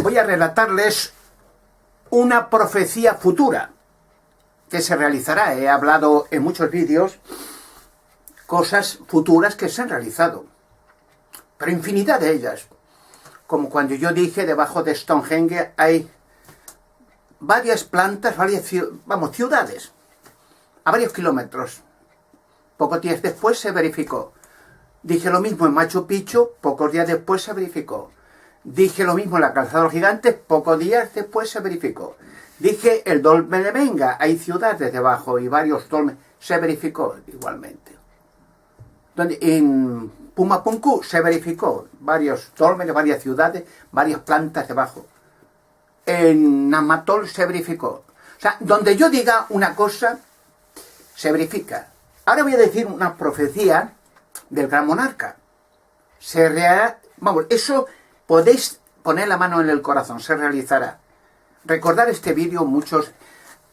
voy a relatarles una profecía futura que se realizará. He hablado en muchos vídeos cosas futuras que se han realizado, pero infinidad de ellas. Como cuando yo dije, debajo de Stonehenge hay varias plantas, varias ciudades, a varios kilómetros. Pocos días después se verificó. Dije lo mismo en Machu Picchu, pocos días después se verificó. Dije lo mismo en la Calzada de los Gigantes, pocos días después se verificó. Dije el dolmen de Menga, hay ciudades debajo y varios dolmenes, se verificó igualmente. En Pumapunku se verificó varios dolmenes, varias ciudades, varias plantas debajo. En Namatol se verificó. O sea, donde yo diga una cosa, se verifica. Ahora voy a decir una profecía del gran monarca. Vamos, eso podéis poner la mano en el corazón, se realizará. Recordar este vídeo muchos,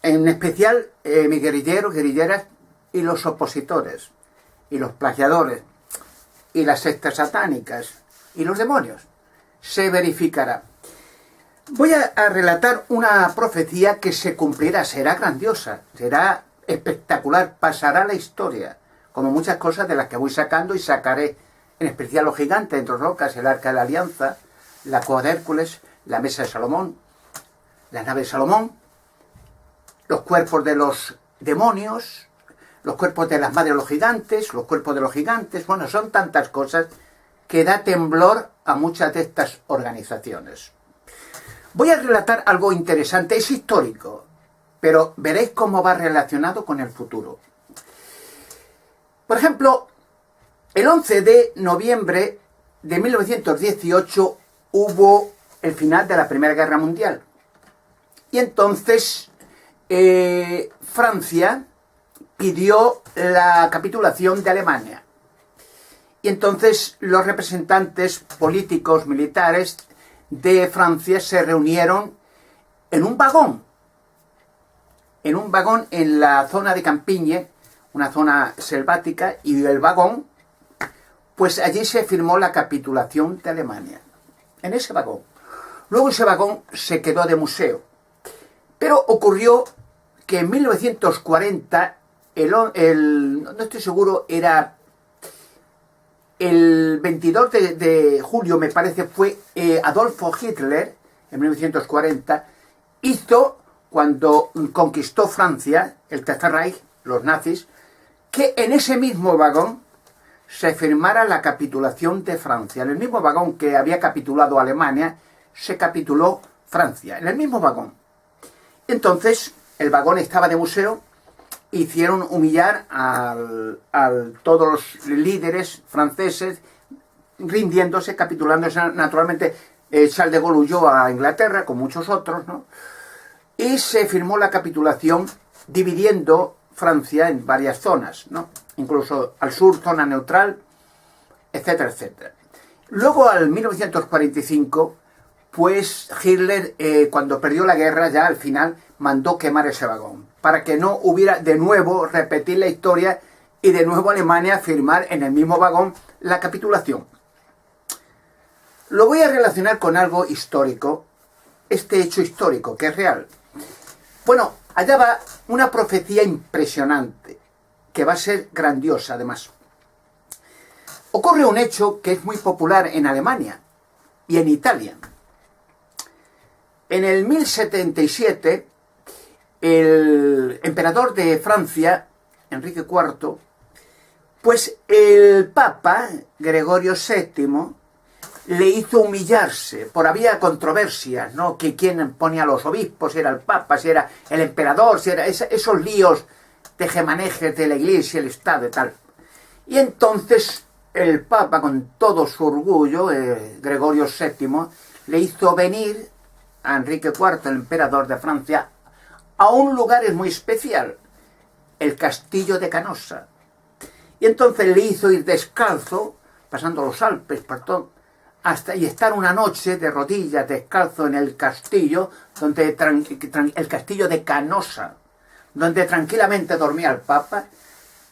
en especial mis guerrilleros, guerrilleras y los opositores, y los plagiadores, y las sectas satánicas, y los demonios. Se verificará. Voy a relatar una profecía que se cumplirá, será grandiosa, será espectacular, pasará a la historia, como muchas cosas de las que voy sacando y sacaré, en especial los gigantes entre rocas, el arca de la alianza, la cueva de Hércules, la mesa de Salomón, la nave de Salomón, los cuerpos de los demonios, los cuerpos de las madres de los gigantes, los cuerpos de los gigantes. Bueno, son tantas cosas que da temblor a muchas de estas organizaciones. Voy a relatar algo interesante, es histórico, pero veréis cómo va relacionado con el futuro. Por ejemplo, el 11 de noviembre de 1918 hubo el final de la Primera Guerra Mundial. Y entonces Francia pidió la capitulación de Alemania. Y entonces los representantes políticos, militares de Francia se reunieron en un vagón en la zona de Campiñe, una zona selvática, y el vagón, pues allí se firmó la capitulación de Alemania, en ese vagón. Luego ese vagón se quedó de museo, pero ocurrió que en 1940, no estoy seguro, era el 22 de julio, me parece, fue Adolfo Hitler, en 1940, hizo, cuando conquistó Francia, el Tercer Reich, los nazis, que en ese mismo vagón se firmara la capitulación de Francia. En el mismo vagón que había capitulado Alemania, se capituló Francia, en el mismo vagón. Entonces, el vagón estaba de museo, hicieron humillar a todos los líderes franceses, rindiéndose, capitulándose. Naturalmente, Charles de Gaulle huyó a Inglaterra, con muchos otros, ¿no? Y se firmó la capitulación dividiendo Francia en varias zonas, ¿no? Incluso al sur, zona neutral, etcétera, etcétera. Luego, al 1945, pues Hitler, cuando perdió la guerra, ya al final, mandó quemar ese vagón, para que no hubiera de nuevo repetir la historia y de nuevo Alemania firmar en el mismo vagón la capitulación. Lo voy a relacionar con algo histórico, este hecho histórico, que es real. Bueno, allá va una profecía impresionante, que va a ser grandiosa además. Ocurre un hecho que es muy popular en Alemania y en Italia. En el 1077, el emperador de Francia, Enrique IV, pues el Papa, Gregorio VII, le hizo humillarse, había controversias, ¿no? Que quién ponía a los obispos, si era el Papa, si era el emperador, si era esos líos tejemanejes de la Iglesia, el Estado y tal. Y entonces el Papa, con todo su orgullo, Gregorio VII, le hizo venir a Enrique IV, el emperador de Francia, a un lugar muy especial, el castillo de Canosa. Y entonces le hizo ir descalzo, pasando los Alpes, y estar una noche de rodillas, descalzo en el castillo, el castillo de Canosa, donde tranquilamente dormía el Papa,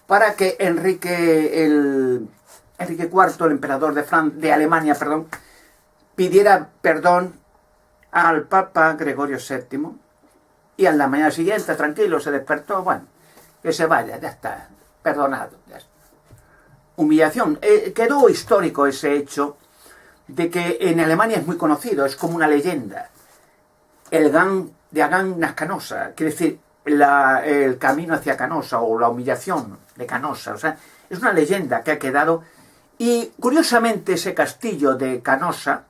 para que Enrique IV, el emperador de Alemania, pidiera perdón al Papa Gregorio VII y a la mañana siguiente, tranquilo, se despertó, bueno, que se vaya, ya está, perdonado. Ya está. Humillación. Quedó histórico ese hecho de que en Alemania es muy conocido, es como una leyenda. El Gang de Agán Canosa, quiere decir, el camino hacia Canosa o la humillación de Canosa. O sea, es una leyenda que ha quedado. Y curiosamente ese castillo de Canosa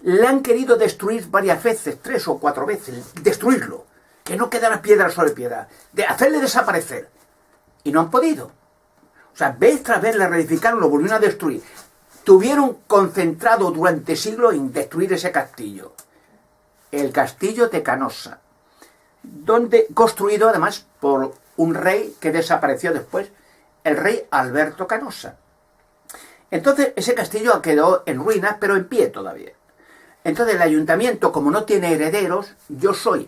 le han querido destruir varias veces, 3 o 4 veces, destruirlo, que no quedara piedra sobre piedra, de hacerle desaparecer. Y no han podido. O sea, vez tras vez le reedificaron, lo volvieron a destruir. Tuvieron concentrado durante siglos en destruir ese castillo. El castillo de Canosa, donde construido además por un rey que desapareció después, el rey Alberto Canosa. Entonces ese castillo quedó en ruinas, pero en pie todavía. Entonces el ayuntamiento, como no tiene herederos, yo soy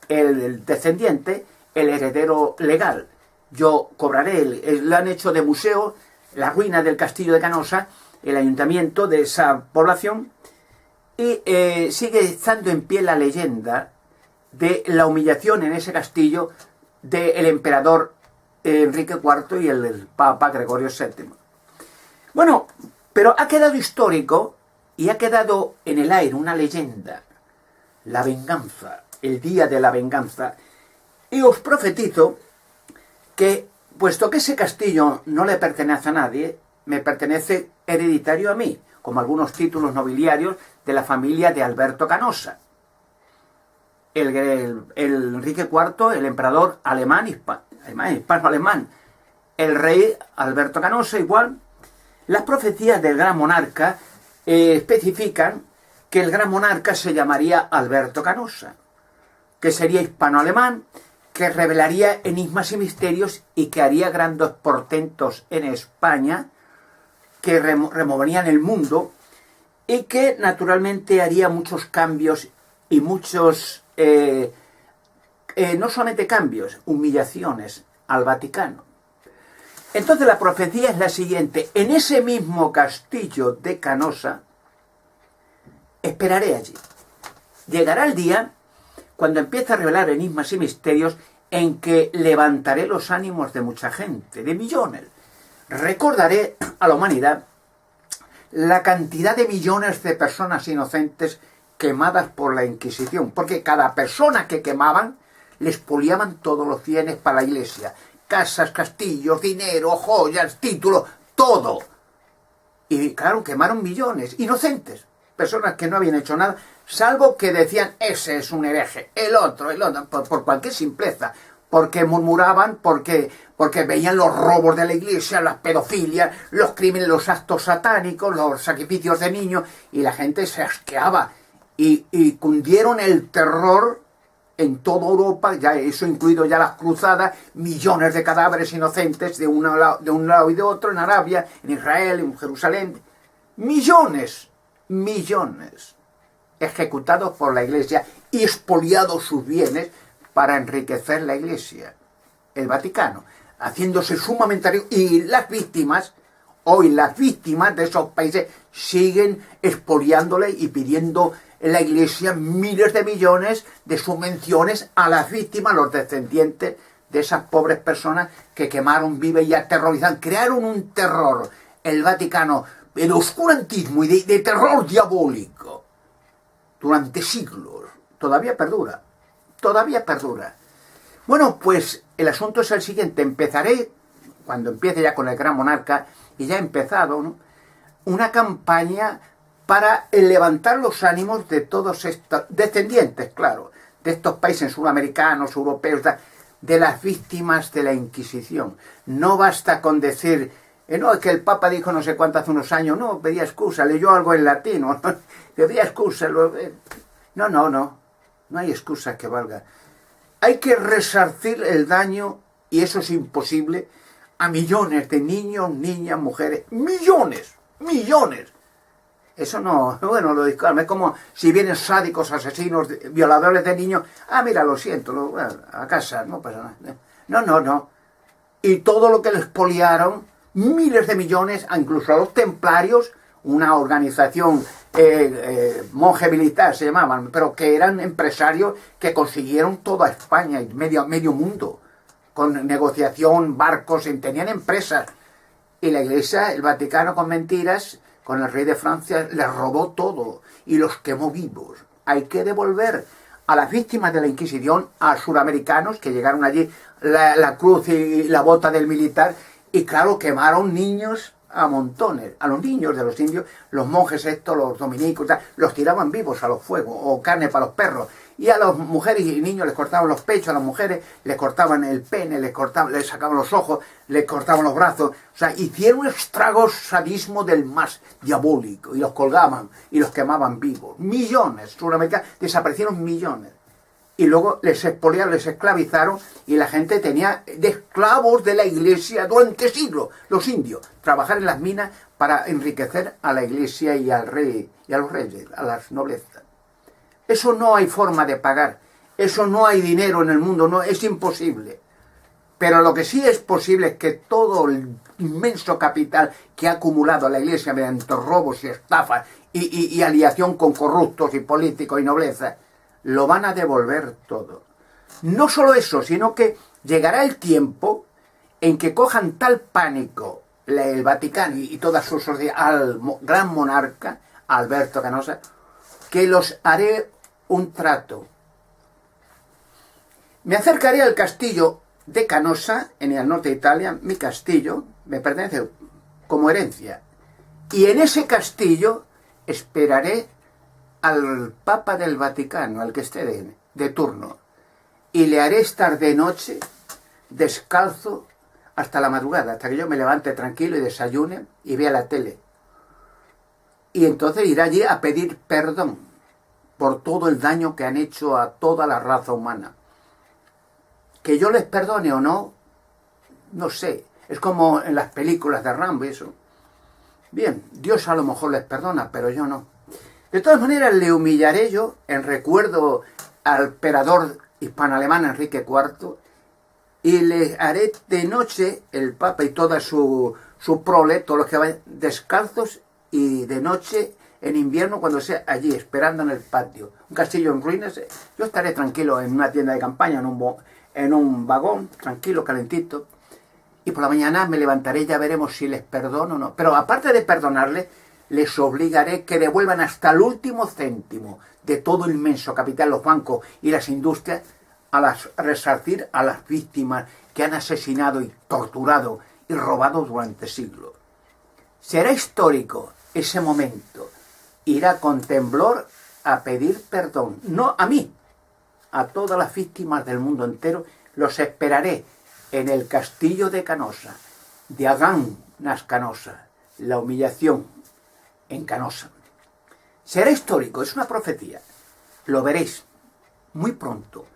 el descendiente, el heredero legal. Yo cobraré, le han hecho de museo la ruina del castillo de Canosa, el ayuntamiento de esa población, y sigue estando en pie la leyenda de la humillación en ese castillo del emperador Enrique IV y el Papa Gregorio VII. Bueno, pero ha quedado histórico y ha quedado en el aire una leyenda, la venganza, el día de la venganza. Y os profetizo que, puesto que ese castillo no le pertenece a nadie, me pertenece hereditario a mí, como algunos títulos nobiliarios de la familia de Alberto Canosa. El Enrique IV, el emperador alemán, hispano-alemán, el rey Alberto Canosa igual. Las profecías del gran monarca especifican que el gran monarca se llamaría Alberto Canosa, que sería hispano-alemán, que revelaría enigmas y misterios y que haría grandes portentos en España, que removerían el mundo y que naturalmente haría muchos cambios y muchos, no solamente cambios, humillaciones al Vaticano. Entonces la profecía es la siguiente: en ese mismo castillo de Canosa esperaré allí. Llegará el día cuando empiece a revelar enigmas y misterios en que levantaré los ánimos de mucha gente, de millones. Recordaré a la humanidad la cantidad de millones de personas inocentes quemadas por la Inquisición, porque cada persona que quemaban les expoliaban todos los bienes para la iglesia, casas, castillos, dinero, joyas, títulos, todo. Y claro, quemaron millones, inocentes, personas que no habían hecho nada, salvo que decían, ese es un hereje, el otro, por cualquier simpleza, porque murmuraban, porque veían los robos de la iglesia, las pedofilias, los crímenes, los actos satánicos, los sacrificios de niños, y la gente se asqueaba, y cundieron el terror en toda Europa, ya eso incluido ya las cruzadas, millones de cadáveres inocentes de un lado y de otro, en Arabia, en Israel, en Jerusalén, millones ejecutados por la iglesia y expoliados sus bienes para enriquecer la iglesia, el Vaticano, haciéndose sumamente rico. Y las víctimas, hoy las víctimas de esos países siguen expoliándole y pidiendo en la iglesia miles de millones de subvenciones a las víctimas, los descendientes de esas pobres personas que quemaron vivas y aterrorizaron, crearon un terror, el Vaticano, el oscurantismo y de terror diabólico durante siglos. Todavía perdura. Bueno, pues el asunto es el siguiente. Empezaré, cuando empiece ya con el gran monarca, y ya he empezado, ¿no?, una campaña para levantar los ánimos de todos estos descendientes, claro, de estos países sudamericanos, europeos, de las víctimas de la Inquisición. No basta con decir, no, es que el Papa dijo no sé cuánto hace unos años, no, pedía excusa, leyó algo en latino, pedía excusa. No hay excusa que valga. Hay que resarcir el daño, y eso es imposible, a millones de niños, niñas, mujeres, millones. Eso no, bueno, lo disculpo, es como si vienen sádicos, asesinos, violadores de niños, mira, lo siento, a casa, no pasa nada. No. Y todo lo que les expoliaron, miles de millones, incluso a los templarios, una organización monje militar se llamaban, pero que eran empresarios que consiguieron toda España y medio mundo, con negociación, barcos, tenían empresas. Y la Iglesia, el Vaticano, con mentiras, con el rey de Francia, les robó todo y los quemó vivos. Hay que devolver a las víctimas de la Inquisición, a sudamericanos que llegaron allí, la cruz y la bota del militar, y claro, quemaron niños a montones. A los niños de los indios, los monjes estos, los dominicos, los tiraban vivos a los fuegos, o carne para los perros. Y a las mujeres y niños les cortaban los pechos, a las mujeres les cortaban el pene, les sacaban los ojos, les cortaban los brazos. O sea, hicieron estragos, sadismo del más diabólico, y los colgaban y los quemaban vivos. Millones, sudamericanos, desaparecieron millones. Y luego les expoliaron, les esclavizaron, y la gente tenía de esclavos de la Iglesia durante siglos, los indios, trabajar en las minas para enriquecer a la Iglesia y al rey, y a los reyes, a las noblezas. Eso no hay forma de pagar, eso no hay dinero en el mundo, no, es imposible. Pero lo que sí es posible es que todo el inmenso capital que ha acumulado la Iglesia mediante robos y estafas y aliación con corruptos y políticos y nobleza, lo van a devolver todo. No solo eso, sino que llegará el tiempo en que cojan tal pánico el Vaticano y todas sus sociedades al gran monarca, Alberto Canosa, que los haré un trato. Me acercaré al castillo de Canosa, en el norte de Italia. Mi castillo me pertenece como herencia. Y en ese castillo esperaré al Papa del Vaticano, al que esté de turno. Y le haré estar de noche, descalzo, hasta la madrugada, hasta que yo me levante tranquilo y desayune y vea la tele. Y entonces iré allí a pedir perdón por todo el daño que han hecho a toda la raza humana. Que yo les perdone o no, no sé. Es como en las películas de Rambo y eso. Bien, Dios a lo mejor les perdona, pero yo no. De todas maneras, le humillaré yo en recuerdo al emperador hispano-alemán Enrique IV, y le haré de noche, el Papa y toda su prole, todos los que vayan descalzos, y de noche, en invierno, cuando sea allí, esperando en el patio. Un castillo en ruinas. Yo estaré tranquilo en una tienda de campaña, en un vagón, tranquilo, calentito. Y por la mañana me levantaré, ya veremos si les perdono o no. Pero aparte de perdonarles, les obligaré que devuelvan hasta el último céntimo de todo el inmenso capital, los bancos y las industrias, a resarcir a las víctimas que han asesinado y torturado y robado durante siglos. Será histórico ese momento. Irá con temblor a pedir perdón, no a mí, a todas las víctimas del mundo entero. Los esperaré en el castillo de Canosa, de Aganas Canosa, la humillación en Canosa. Será histórico, es una profecía. Lo veréis muy pronto.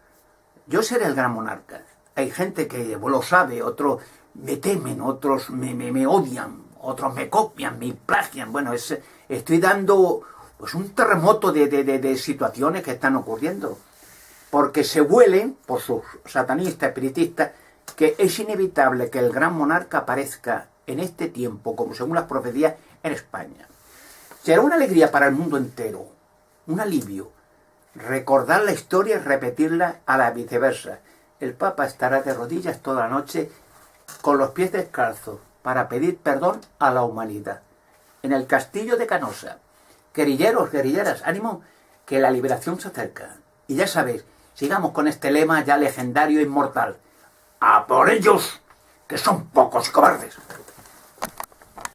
Yo seré el gran monarca. Hay gente que lo sabe, otros me temen, otros me odian, otros me copian, me plagian. Bueno, estoy dando pues un terremoto de situaciones que están ocurriendo. Porque se huelen, por sus satanistas, espiritistas, que es inevitable que el gran monarca aparezca en este tiempo, como según las profecías, en España. Será una alegría para el mundo entero, un alivio, recordar la historia y repetirla a la viceversa. El Papa estará de rodillas toda la noche con los pies descalzos para pedir perdón a la humanidad. En el castillo de Canosa. Guerrilleros, guerrilleras, ánimo, que la liberación se acerca. Y ya sabéis, sigamos con este lema ya legendario e inmortal. ¡A por ellos, que son pocos y cobardes!